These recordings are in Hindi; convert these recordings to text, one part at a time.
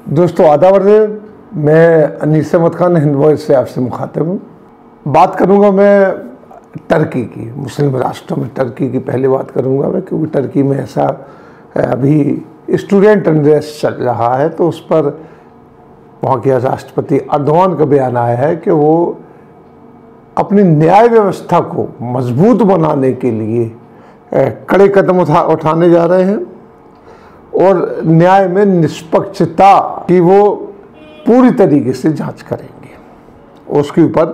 दोस्तों आदाब, मैं अनीस अहमद खान हिंद वॉइस से आपसे मुखातिब हूँ। बात करूँगा मैं टर्की की, मुस्लिम राष्ट्रों में टर्की की पहले बात करूँगा मैं, क्योंकि टर्की में ऐसा अभी स्टूडेंट अनरेस्ट चल रहा है, तो उस पर वहाँ के राष्ट्रपति एर्दोगान का बयान आया है कि वो अपनी न्याय व्यवस्था को मजबूत बनाने के लिए कड़े कदम उठाने जा रहे हैं और न्याय में निष्पक्षता की वो पूरी तरीके से जांच करेंगे, उसके ऊपर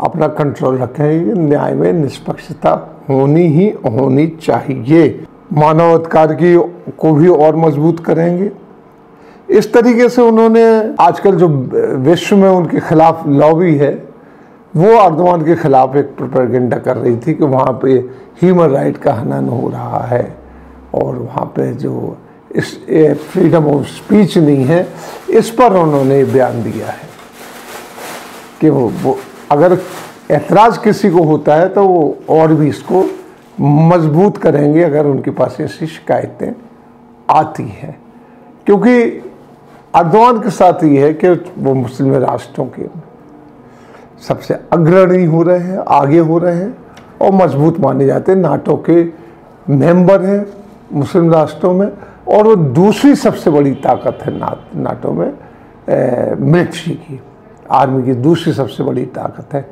अपना कंट्रोल रखेंगे। न्याय में निष्पक्षता होनी चाहिए। मानवाधिकार की को भी और मजबूत करेंगे। इस तरीके से उन्होंने आजकल जो विश्व में उनके खिलाफ लॉबी है, वो एर्दोगान के खिलाफ एक प्रोपेगेंडा कर रही थी कि वहाँ पे ह्यूमन राइट का हनन हो रहा है और वहाँ पे जो इस फ्रीडम ऑफ स्पीच नहीं है। इस पर उन्होंने बयान दिया है कि वो अगर एतराज़ किसी को होता है तो वो और भी इसको मजबूत करेंगे अगर उनके पास ऐसी शिकायतें आती हैं, क्योंकि एर्दोगान के साथ ये है कि वो मुस्लिम राष्ट्रों के सबसे अग्रणी हो रहे हैं, आगे हो रहे हैं और मजबूत माने जाते हैं। नाटो के मेंबर हैं मुस्लिम राष्ट्रों में, और वो दूसरी सबसे बड़ी ताकत है नाटो में। मिलिट्री की, आर्मी की दूसरी सबसे बड़ी ताकत है।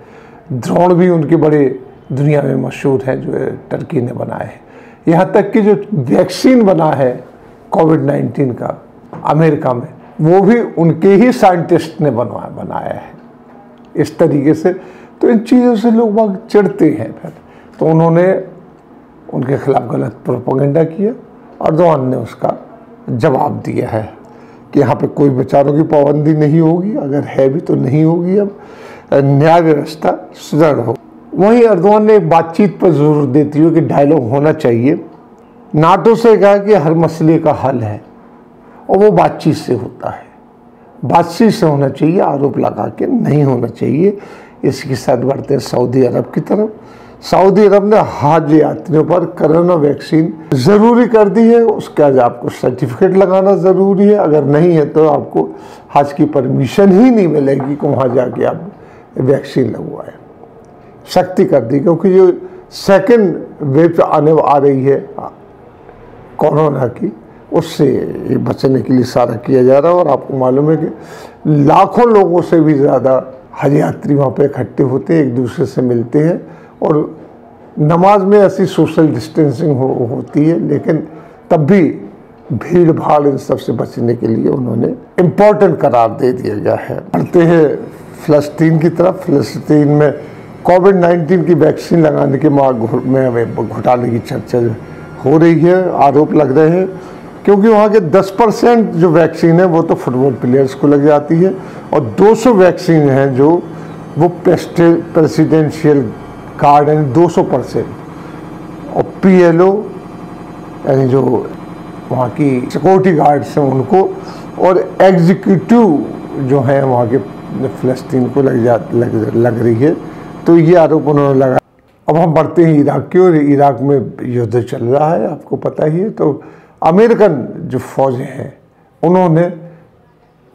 ड्रोन भी उनके बड़े दुनिया में मशहूर हैं जो टर्की ने बनाए हैं। यहाँ तक कि जो वैक्सीन बना है कोविड-19 का अमेरिका में, वो भी उनके ही साइंटिस्ट ने बनाया है। इस तरीके से तो इन चीज़ों से लोग बहुत चिढ़ते हैं। फिर तो उन्होंने उनके खिलाफ गलत प्रोपेगेंडा किया। एर्दोगान ने उसका जवाब दिया है कि यहाँ पे कोई विचारों की पाबंदी नहीं होगी, अगर है भी तो नहीं होगी। अब न्याय व्यवस्था सुदृढ़ हो। वहीं एर्दोगान ने एक बातचीत पर जोर देती हुई कि डायलॉग होना चाहिए। नाटो से कहा कि हर मसले का हल है और वो बातचीत से होता है, बातचीत से होना चाहिए, आरोप लगा के नहीं होना चाहिए। इसके साथ बढ़ते हैं सऊदी अरब की तरफ। सऊदी अरब ने हज यात्रियों पर कोरोना वैक्सीन ज़रूरी कर दी है। उसका आज आपको सर्टिफिकेट लगाना ज़रूरी है, अगर नहीं है तो आपको हज की परमिशन ही नहीं मिलेगी कि वहाँ जाके आप वैक्सीन लगवाएं। सख्ती कर दी, क्योंकि जो सेकंड वेव आ रही है कोरोना की, उससे बचने के लिए सारा किया जा रहा है। और आपको मालूम है कि लाखों लोगों से भी ज़्यादा हज यात्री वहाँ पे इकट्ठे होते हैं, एक दूसरे से मिलते हैं, और नमाज में ऐसी सोशल डिस्टेंसिंग होती है, लेकिन तब भी भीड़ भाड़ इन सब से बचने के लिए उन्होंने इम्पोर्टेंट करार दे दिया गया है। बढ़ते हैं फ़लस्तीन की तरफ। फ़लस्तीन में कोविड-19 की वैक्सीन लगाने के में घोटाले की चर्चा हो रही है, आरोप लग रहे हैं, क्योंकि वहाँ के 10% जो वैक्सीन है वो तो फुटबॉल प्लेयर्स को लग जाती है, और 200 वैक्सीन हैं जो वो प्रेसिडेंशियल कार्ड हैं 200%, और PLO यानी जो वहाँ की सिक्योरिटी गार्ड्स हैं उनको, और एग्जीक्यूटिव जो हैं वहाँ के फ़लस्तीन को लग रही है। तो ये आरोप उन्होंने लगा। अब हम बढ़ते हैं इराक की ओर। इराक में युद्ध चल रहा है, आपको पता ही है। तो अमेरिकन जो फौजें हैं उन्होंने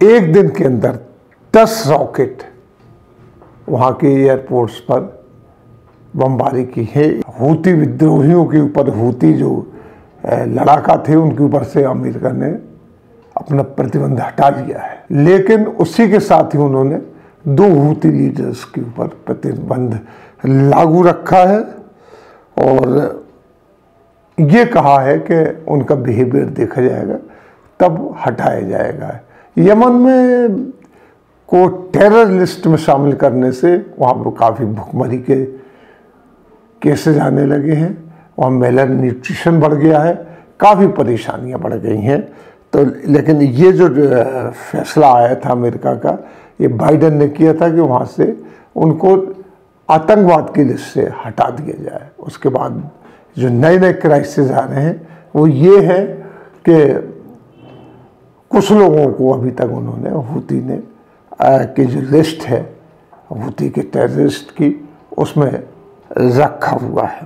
एक दिन के अंदर 10 रॉकेट वहाँ के एयरपोर्ट्स पर बमबारी की है। हूती विद्रोहियों के ऊपर, हूती जो लड़ाका थे उनके ऊपर से अमेरिका ने अपना प्रतिबंध हटा लिया है, लेकिन उसी के साथ ही उन्होंने 2 हूती लीडर्स के ऊपर प्रतिबंध लागू रखा है और ये कहा है कि उनका बिहेवियर देखा जाएगा तब हटाया जाएगा। यमन में को टेरर लिस्ट में शामिल करने से वहाँ पर काफ़ी भुखमरी के केसेस आने लगे हैं, वहाँ मेलर न्यूट्रिशन बढ़ गया है, काफ़ी परेशानियाँ बढ़ गई हैं। तो लेकिन ये जो फैसला आया था अमेरिका का, ये बाइडन ने किया था कि वहाँ से उनको आतंकवाद की लिस्ट से हटा दिया जाए। उसके बाद जो नए क्राइसिस आ रहे हैं वो ये है कि कुछ लोगों को अभी तक उन्होंने हूती ने की जो लिस्ट है हूती के टेररिस्ट की, उसमें रखा हुआ है।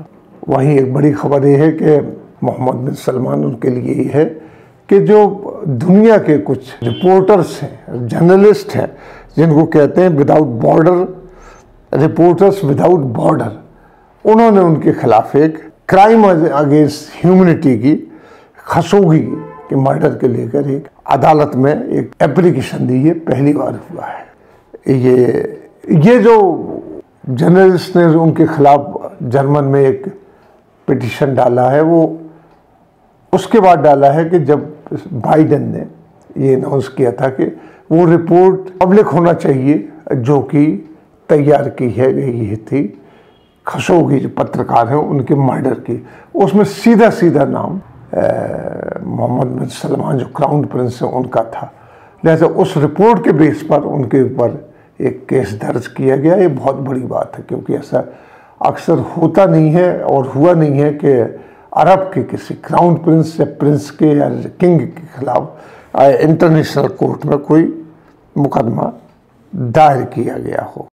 वहीं एक बड़ी खबर ये है कि मोहम्मद बिन सलमान उनके लिए ये है कि जो दुनिया के कुछ रिपोर्टर्स हैं, जर्नलिस्ट हैं, जिनको कहते हैं without border, reporters without border, उन्होंने उनके खिलाफ एक क्राइम अगेंस्ट ह्यूमैनिटी की, खशोगी के मर्डर के लेकर एक अदालत में एक एप्लीकेशन दी। ये पहली बार हुआ है। ये जो जर्नलिस्ट ने उनके खिलाफ जर्मन में एक पिटीशन डाला है, वो उसके बाद डाला है कि जब बाइडेन ने ये अनाउंस किया था कि वो रिपोर्ट पब्लिक होना चाहिए जो कि तैयार की है गई थी खशोगी जो पत्रकार हैं उनके मर्डर की, उसमें सीधा सीधा नाम मोहम्मद बिन सलमान जो क्राउन प्रिंस है उनका था। लिहाजा उस रिपोर्ट के बेस पर उनके ऊपर एक केस दर्ज किया गया। ये बहुत बड़ी बात है, क्योंकि ऐसा अक्सर होता नहीं है और हुआ नहीं है कि अरब के किसी क्राउन प्रिंस या प्रिंस के या किंग के खिलाफ इंटरनेशनल कोर्ट में कोई मुकदमा दायर किया गया हो।